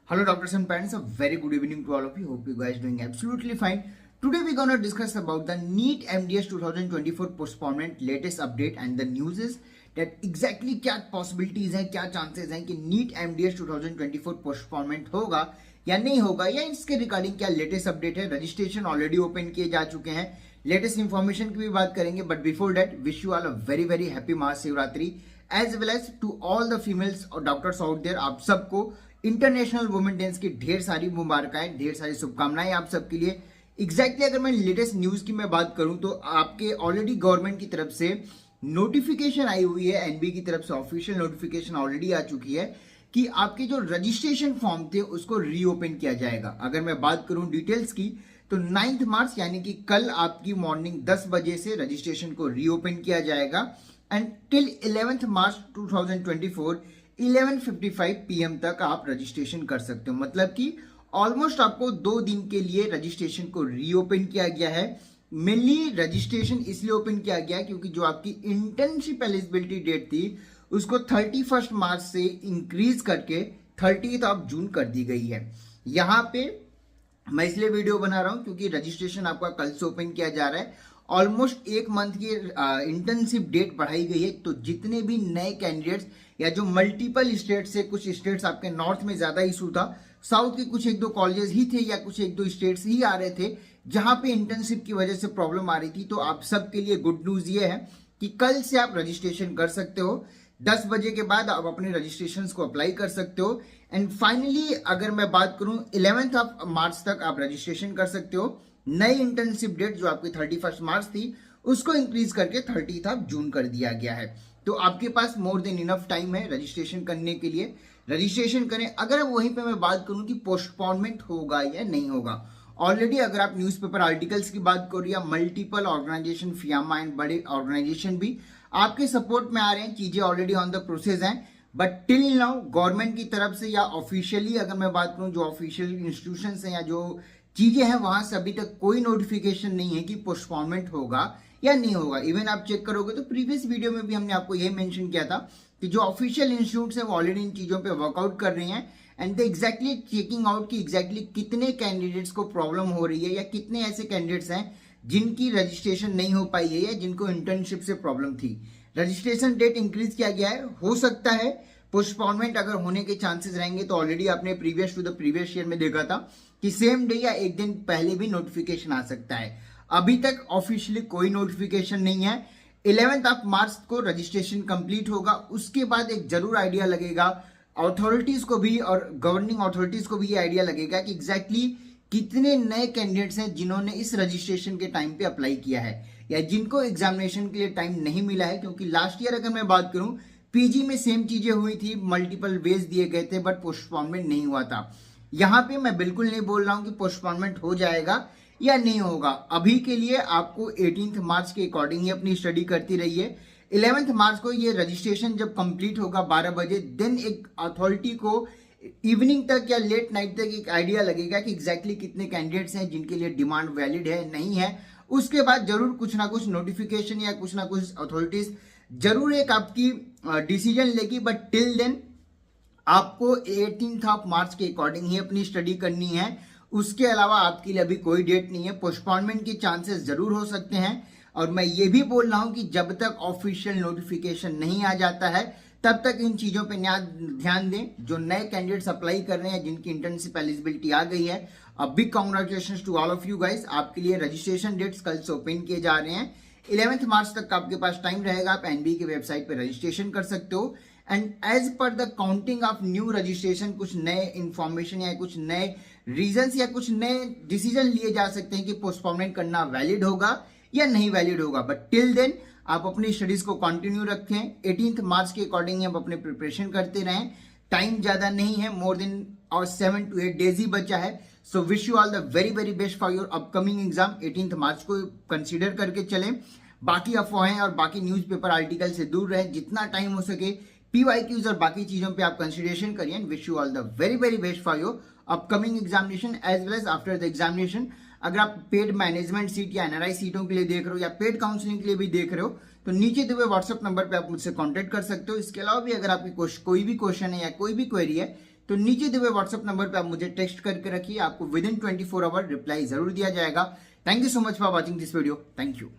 Hello, doctors and parents. A very good evening to all of you. Hope you guys doing absolutely fine. Today we're gonna discuss about the NEET MDS 2024 postponement latest update and the news is that exactly क्या possibilities हैं, क्या chances हैं कि NEET MDS 2024 postponement होगा या नहीं होगा या इसके रिगार्डिंग क्या लेटेस्ट अपडेट है. रजिस्ट्रेशन ऑलरेडी ओपन किए जा चुके हैं. लेटेस्ट इंफॉर्मेशन की भी बात करेंगे but before that wish you all a very very happy Mahashivratri as well as to all the females और डॉक्टर्स आउट देयर. आप सबको इंटरनेशनल वुमेन डेज की ढेर सारी मुबारकाएं, ढेर सारी शुभकामनाएं आप सबके लिए. एग्जैक्टली अगर मैं लेटेस्ट न्यूज की मैं बात करूं तो आपके ऑलरेडी गवर्नमेंट की तरफ से नोटिफिकेशन आई हुई है. एनबी की तरफ से ऑफिशियल नोटिफिकेशन ऑलरेडी आ चुकी है कि आपके जो रजिस्ट्रेशन फॉर्म थे उसको रीओपन किया जाएगा. अगर मैं बात करूं डिटेल्स की तो 9 मार्च यानी कि कल आपकी मॉर्निंग 10 बजे से रजिस्ट्रेशन को रीओपन किया जाएगा एंड टिल 11 मार्च 2024 11:55 PM तक आप रजिस्ट्रेशन कर सकते हो. मतलब कि ऑलमोस्ट आपको 2 दिन के लिए रजिस्ट्रेशन को रीओपन किया गया है. मेनली रजिस्ट्रेशन इसलिए ओपन किया गया क्योंकि जो आपकी इंटर्नशिप एलिजिबिलिटी डेट थी उसको 31 मार्च से इंक्रीज करके 30 जून कर दी गई है. यहाँ पे मैं इसलिए वीडियो बना रहा हूं क्योंकि रजिस्ट्रेशन आपका कल से ओपन किया जा रहा है. ऑलमोस्ट 1 मंथ की इंटर्नशिप डेट बढ़ाई गई है. तो जितने भी नए कैंडिडेट्स या जो मल्टीपल स्टेट से, कुछ स्टेट्स आपके नॉर्थ में ज्यादा इशू था, साउथ के कुछ एक दो कॉलेजेस ही थे या कुछ एक दो स्टेट्स ही आ रहे थे जहां पे इंटर्नशिप की वजह से प्रॉब्लम आ रही थी. तो आप सबके लिए गुड न्यूज ये है कि कल से आप रजिस्ट्रेशन कर सकते हो. 10 बजे के बाद आप अपने रजिस्ट्रेशन को अप्लाई कर सकते हो. एंड फाइनली अगर मैं बात करूं 11 मार्च तक आप रजिस्ट्रेशन कर सकते हो. नई इंटर्नशिप डेट जो आपकी 31 मार्च थी उसको इंक्रीज करके 30 जून कर दिया गया है. तो आपके पास मोर देन इनफ टाइम है रजिस्ट्रेशन करने के लिए. रजिस्ट्रेशन करें. अगर वहीं पे मैं बात करूं कि पोस्टपोनमेंट होगा या नहीं होगा, ऑलरेडी अगर आप न्यूज़पेपर आर्टिकल्स की बात करो या मल्टीपल ऑर्गेनाइजेशन, फियामा एंड बड़े ऑर्गेनाइजेशन भी आपके सपोर्ट में आ रहे हैं, चीजें ऑलरेडी ऑन द प्रोसेस हैं. बट टिल नाउ गवर्नमेंट की तरफ से या ऑफिशियली अगर मैं बात करूं, जो ऑफिशियल इंस्टीट्यूशंस हैं या जो चीजें हैं वहां से अभी तक कोई नोटिफिकेशन नहीं है कि पोस्टपोनमेंट होगा या नहीं होगा. इवन आप चेक करोगे तो प्रीवियस वीडियो में भी हमने आपको यही मेंशन किया था कि जो ऑफिशियल इंस्टीट्यूट्स हैं वो ऑलरेडी इन चीजों पे वर्कआउट कर रहे हैं and they exactly checking out कि एग्जैक्टली कितने कैंडिडेट्स को प्रॉब्लम हो रही है या कितने ऐसे कैंडिडेट्स हैं जिनकी रजिस्ट्रेशन नहीं हो पाई है या जिनको इंटर्नशिप से प्रॉब्लम थी. रजिस्ट्रेशन डेट इंक्रीज किया गया है. हो सकता है पोस्टपोनमेंट अगर होने के चांसेस रहेंगे तो ऑलरेडी आपने previous to the previous year में देखा था कि सेम डे या एक दिन पहले भी नोटिफिकेशन आ सकता है. अभी तक ऑफिशियली कोई नोटिफिकेशन नहीं है. 11 मार्च को रजिस्ट्रेशन कंप्लीट होगा. उसके बाद एक जरूर आइडिया लगेगा अथॉरिटीज को भी और गवर्निंग अथॉरिटीज को भी ये आइडिया लगेगा कि एग्जैक्टली कितने नए कैंडिडेट्स हैं जिन्होंने इस रजिस्ट्रेशन के टाइम पे अप्लाई किया है या जिनको एग्जामिनेशन के लिए टाइम नहीं मिला है. क्योंकि लास्ट ईयर अगर मैं बात करूं पीजी में सेम चीजें हुई थी, मल्टीपल वेज दिए गए थे बट पोस्टपोनमेंट नहीं हुआ था. यहां पे मैं बिल्कुल नहीं बोल रहा हूं कि पोस्टपोनमेंट हो जाएगा या नहीं होगा. अभी के लिए आपको 18 मार्च के अकॉर्डिंग ही अपनी स्टडी करती रहिए. 11 मार्च को ये रजिस्ट्रेशन जब कंप्लीट होगा 12 बजे, देन एक अथॉरिटी को इवनिंग तक या लेट नाइट तक एक आइडिया लगेगा कि एग्जैक्टली कितने कैंडिडेट्स हैं जिनके लिए डिमांड वैलिड है नहीं है. उसके बाद जरूर कुछ ना कुछ नोटिफिकेशन या कुछ ना कुछ अथॉरिटीज जरूर एक आपकी डिसीजन लेगी. बट टिल देन आपको 18 मार्च के अकॉर्डिंग ही अपनी स्टडी करनी है. उसके अलावा आपके लिए अभी कोई डेट नहीं है. पोस्टपोनमेंट के चांसेस जरूर हो सकते हैं और मैं ये भी बोल रहा हूं कि जब तक ऑफिशियल नोटिफिकेशन नहीं आ जाता है तब तक इन चीजों पे ध्यान दें. जो नए कैंडिडेट्स अप्लाई कर रहे हैं जिनकी इंटर्नशिप एलिजिबिलिटी आ गई है, a big congratulations to all of you guys. आपके लिए रजिस्ट्रेशन डेट्स कल से ओपन किए जा रहे हैं. 11 मार्च तक आपके पास टाइम रहेगा. आप एनबी की वेबसाइट पर रजिस्ट्रेशन कर सकते हो and as per the counting of new registration कुछ नए इंफॉर्मेशन या कुछ नए रीजंस या कुछ नए डिसीजन लिए जा सकते हैं कि पोस्टपोनमेंट करना वैलिड होगा या नहीं वैलिड होगा. बट टिल देन आप अपनी स्टडीज को कंटिन्यू रखें. 18 मार्च के अकॉर्डिंग आप अपने प्रिपरेशन करते रहें. टाइम ज्यादा नहीं है, मोर देन और 7 to 8 डेज ही बचा है. So wish you all the very very best for your upcoming exam. 18 मार्च को कंसीडर करके चलें. बाकी अफवाहें और बाकी न्यूज़पेपर आर्टिकल से दूर रहें. जितना टाइम हो सके PYQs और बाकी चीजों पे आप कंसिडरेशन करिए. Wish you all the very very best for your upcoming examination as well as after the examination. अगर आप पेड मैनेजमेंट सीट या NRI सीटों के लिए देख रहे हो या पेड काउंसलिंग के लिए भी देख रहे हो तो नीचे दिए हुए व्हाट्सएप नंबर पे आप मुझसे कांटेक्ट कर सकते हो. इसके अलावा भी अगर आपकी कोई भी क्वेश्चन है या कोई भी क्वेरी है तो नीचे दिए हुए व्हाट्सएप नंबर पे आप मुझे टेक्स्ट करके रखिए, आपको विद इन 24 आवर रिप्लाई जरूर दिया जाएगा। Thank you so much for watching this video. Thank you.